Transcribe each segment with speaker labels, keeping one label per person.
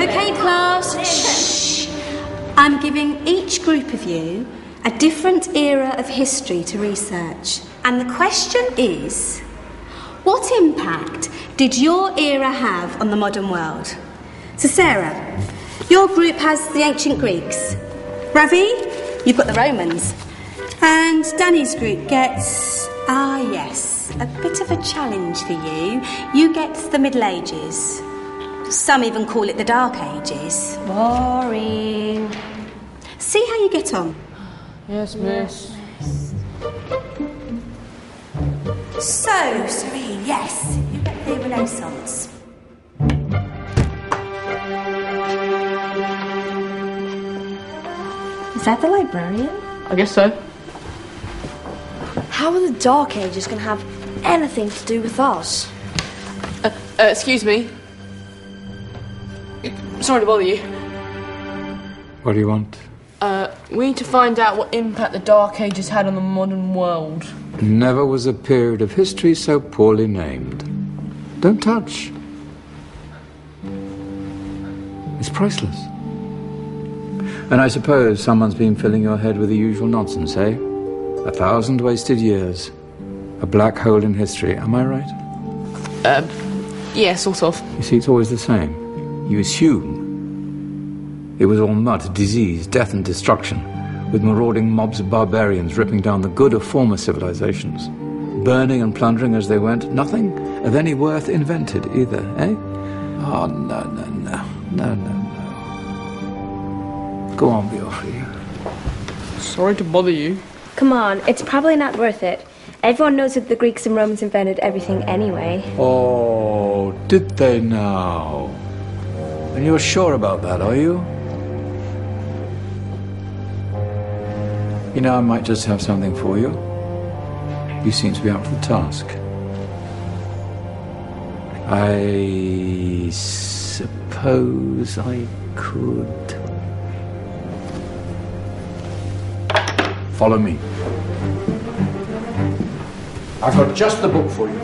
Speaker 1: Okay, class. Shh. I'm giving each group of you a different era of history to research. And the question is, what impact did your era have on the modern world? So, Sarah, your group has the ancient Greeks. Ravi, you've got the Romans. And Danny's group gets, yes, a bit of a challenge for you. You get the Middle Ages. Some even call it the Dark Ages.
Speaker 2: Boring.
Speaker 1: See how you get on.
Speaker 3: Yes, miss.
Speaker 1: So, Serene, yes, you get the Renaissance.
Speaker 2: Is that the librarian?
Speaker 3: I guess so.
Speaker 2: How are the Dark Ages going to have anything to do with us?
Speaker 3: Excuse me. Sorry to bother you.
Speaker 4: What do you want?
Speaker 3: We need to find out what impact the Dark Ages had on the modern world.
Speaker 4: Never was a period of history so poorly named. Don't touch. It's priceless. And I suppose someone's been filling your head with the usual nonsense, eh? 1,000 wasted years. A black hole in history, am I right?
Speaker 3: Yeah, sort of.
Speaker 4: You see, it's always the same. You assume it was all mud, disease, death and destruction, with marauding mobs of barbarians ripping down the good of former civilizations, burning and plundering as they went. Nothing of any worth invented either, eh? Oh, no. Go on, Beofrey.
Speaker 3: Sorry to bother you.
Speaker 2: Come on, it's probably not worth it. Everyone knows that the Greeks and Romans invented everything anyway.
Speaker 4: Oh, did they now? And you're sure about that, are you? You know, I might just have something for you. You seem to be up for the task. I suppose I could. Follow me. I've got just the book for you.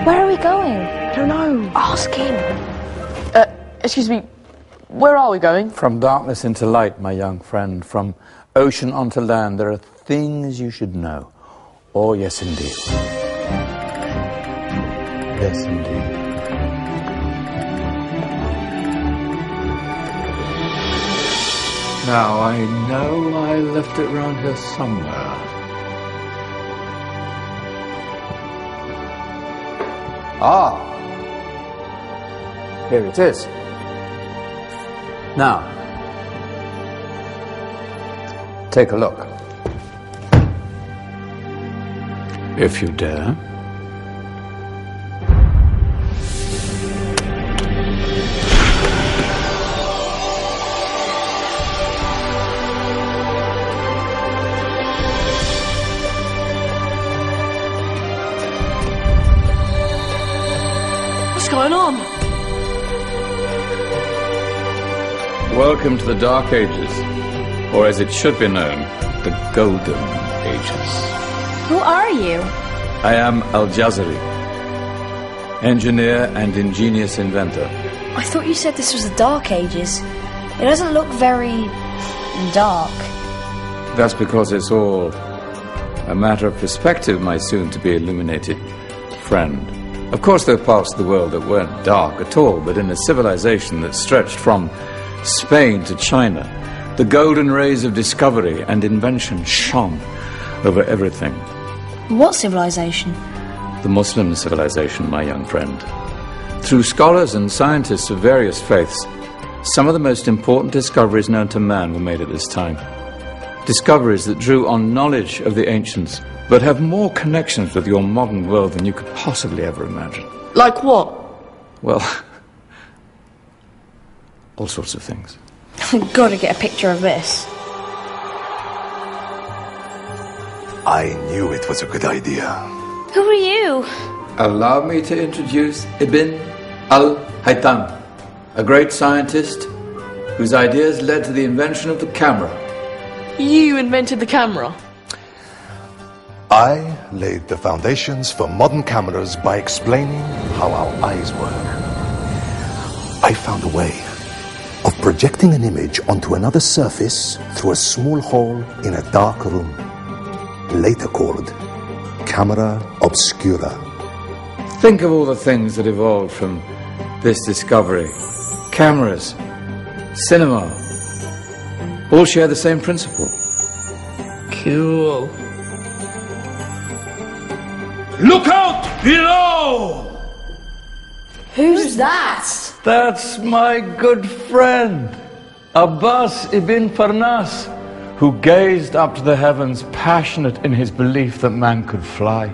Speaker 2: Where are we going?
Speaker 3: I don't know.
Speaker 2: Ask him.
Speaker 3: Excuse me. Where are we going?
Speaker 4: From darkness into light, my young friend. From ocean onto land, there are things you should know. Oh, yes, indeed. Yes, indeed. Now, I know I left it round here somewhere. Ah! Here it is. Now, take a look. If you dare.
Speaker 3: What's going on?
Speaker 4: Welcome to the Dark Ages, or as it should be known, the Golden Ages.
Speaker 2: Who are you?
Speaker 4: I am Al-Jazari, engineer and ingenious inventor.
Speaker 2: I thought you said this was the Dark Ages. It doesn't look very dark.
Speaker 4: That's because it's all a matter of perspective, my soon-to-be illuminated friend. Of course, there are parts of the world that weren't dark at all, but in a civilization that stretched from Spain to China, the golden rays of discovery and invention shone over everything.
Speaker 2: What civilization?
Speaker 4: The Muslim civilization, my young friend. Through scholars and scientists of various faiths, some of the most important discoveries known to man were made at this time. Discoveries that drew on knowledge of the ancients, but have more connections with your modern world than you could possibly ever imagine.
Speaker 3: Like what?
Speaker 4: Well, all sorts of things.
Speaker 2: I've got to get a picture of this.
Speaker 5: I knew it was a good idea.
Speaker 2: Who are you?
Speaker 4: Allow me to introduce Ibn al-Haytham, a great scientist whose ideas led to the invention of the camera.
Speaker 3: You invented the camera?
Speaker 5: I laid the foundations for modern cameras by explaining how our eyes work. I found a way of projecting an image onto another surface through a small hole in a dark room, later called camera obscura.
Speaker 4: Think of all the things that evolved from this discovery. Cameras, cinema, all share the same principle.
Speaker 3: Cool.
Speaker 6: Look out below!
Speaker 2: Who's that?
Speaker 4: That's my good friend, Abbas ibn Farnas, who gazed up to the heavens, passionate in his belief that man could fly.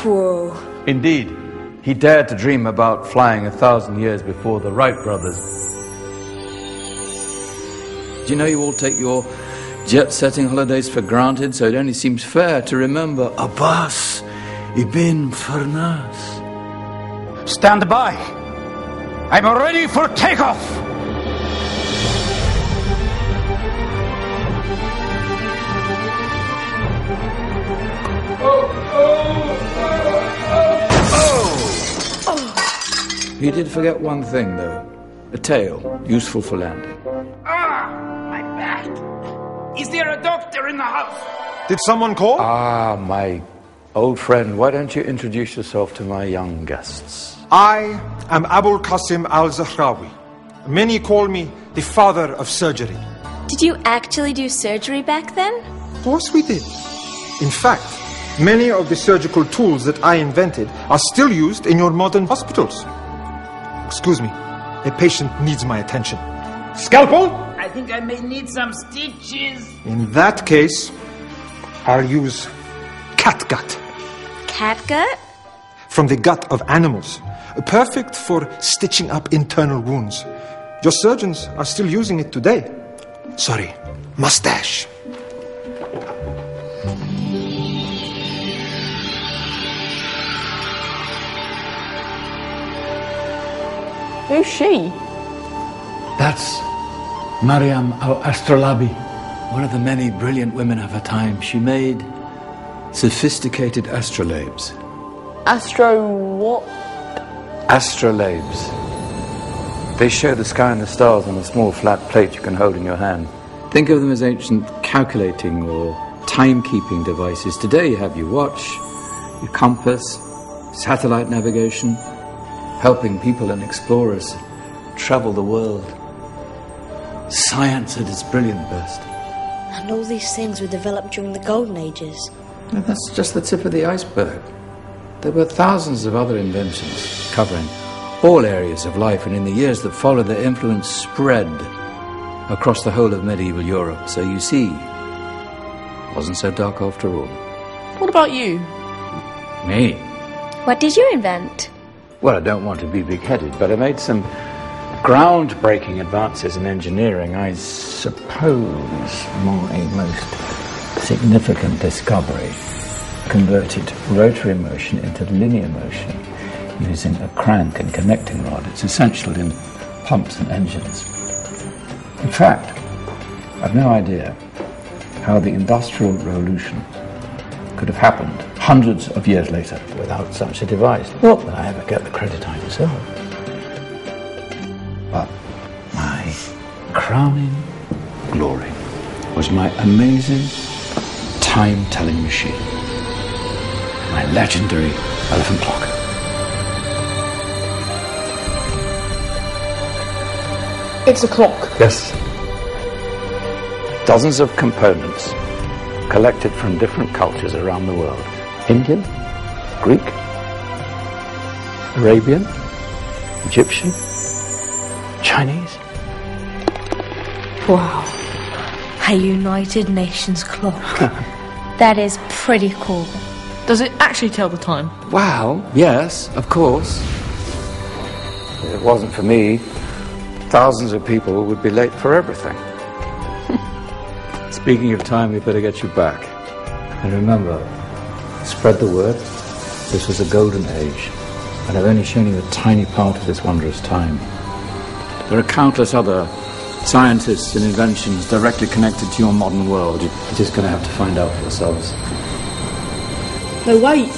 Speaker 2: Whoa.
Speaker 4: Indeed, he dared to dream about flying 1,000 years before the Wright brothers. Do you know you all take your jet-setting holidays for granted, so it only seems fair to remember Abbas ibn Farnas.
Speaker 6: Stand by. I'm ready for takeoff.
Speaker 4: He did forget one thing, though. A tail, useful for landing.
Speaker 6: My back. Is there a doctor in the house?
Speaker 5: Did someone call?
Speaker 4: Ah, my old friend, why don't you introduce yourself to my young guests?
Speaker 7: I am Abul Qasim al-Zahrawi. Many call me the father of surgery.
Speaker 8: Did you actually do surgery back then?
Speaker 7: Of course we did. In fact, many of the surgical tools that I invented are still used in your modern hospitals. Excuse me, a patient needs my attention. Scalpel?
Speaker 6: I think I may need some stitches.
Speaker 7: In that case, I'll use catgut.
Speaker 8: Catgut?
Speaker 7: From the gut of animals. Perfect for stitching up internal wounds. Your surgeons are still using it today. Sorry, mustache.
Speaker 3: Who's she?
Speaker 4: That's Maryam al-Astrolabi, one of the many brilliant women of her time. She made sophisticated astrolabes.
Speaker 3: Astro what?
Speaker 4: Astrolabes. They show the sky and the stars on a small flat plate you can hold in your hand. Think of them as ancient calculating or timekeeping devices. Today you have your watch, your compass, satellite navigation, helping people and explorers travel the world. Science at its brilliant best.
Speaker 2: And all these things were developed during the Golden Ages.
Speaker 4: And that's just the tip of the iceberg. There were thousands of other inventions covering all areas of life, and in the years that followed, their influence spread across the whole of medieval Europe. So you see, it wasn't so dark after all.
Speaker 3: What about you?
Speaker 4: Me?
Speaker 8: What did you invent?
Speaker 4: Well, I don't want to be big-headed, but I made some groundbreaking advances in engineering. I suppose my most significant discovery converted rotary motion into linear motion using a crank and connecting rod. It's essential in pumps and engines. In fact, I've no idea how the Industrial Revolution could have happened hundreds of years later without such a device. Not that I ever get the credit I deserve. But my crowning glory was my amazing time-telling machine, my legendary elephant clock.
Speaker 3: It's a clock.
Speaker 4: Yes. Dozens of components collected from different cultures around the world. Indian, Greek, Arabian, Egyptian, Chinese.
Speaker 2: Wow. A United Nations clock.
Speaker 8: That is pretty cool.
Speaker 3: Does it actually tell the time?
Speaker 4: Wow, yes, of course. If it wasn't for me, thousands of people would be late for everything. Speaking of time, we better get you back. And remember, spread the word. This was a golden age, and I've only shown you a tiny part of this wondrous time. There are countless other scientists and inventions directly connected to your modern world. You're just going to have to find out for yourselves.
Speaker 3: No, wait.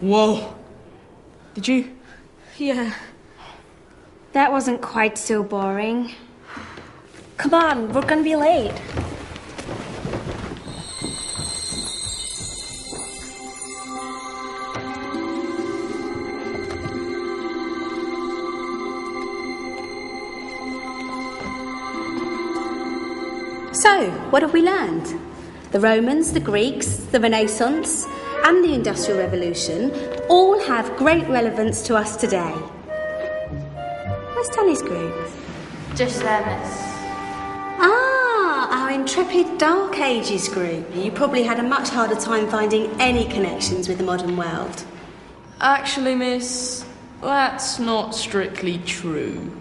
Speaker 3: Whoa. Did you?
Speaker 1: Yeah. That wasn't quite so boring.
Speaker 8: Come on, we're gonna be late.
Speaker 1: So, what have we learned? The Romans, the Greeks, the Renaissance, and the Industrial Revolution all have great relevance to us today. Where's Danny's group?
Speaker 9: Just there, miss.
Speaker 1: Ah, our intrepid Dark Ages group. You probably had a much harder time finding any connections with the modern world.
Speaker 3: Actually, miss, that's not strictly true.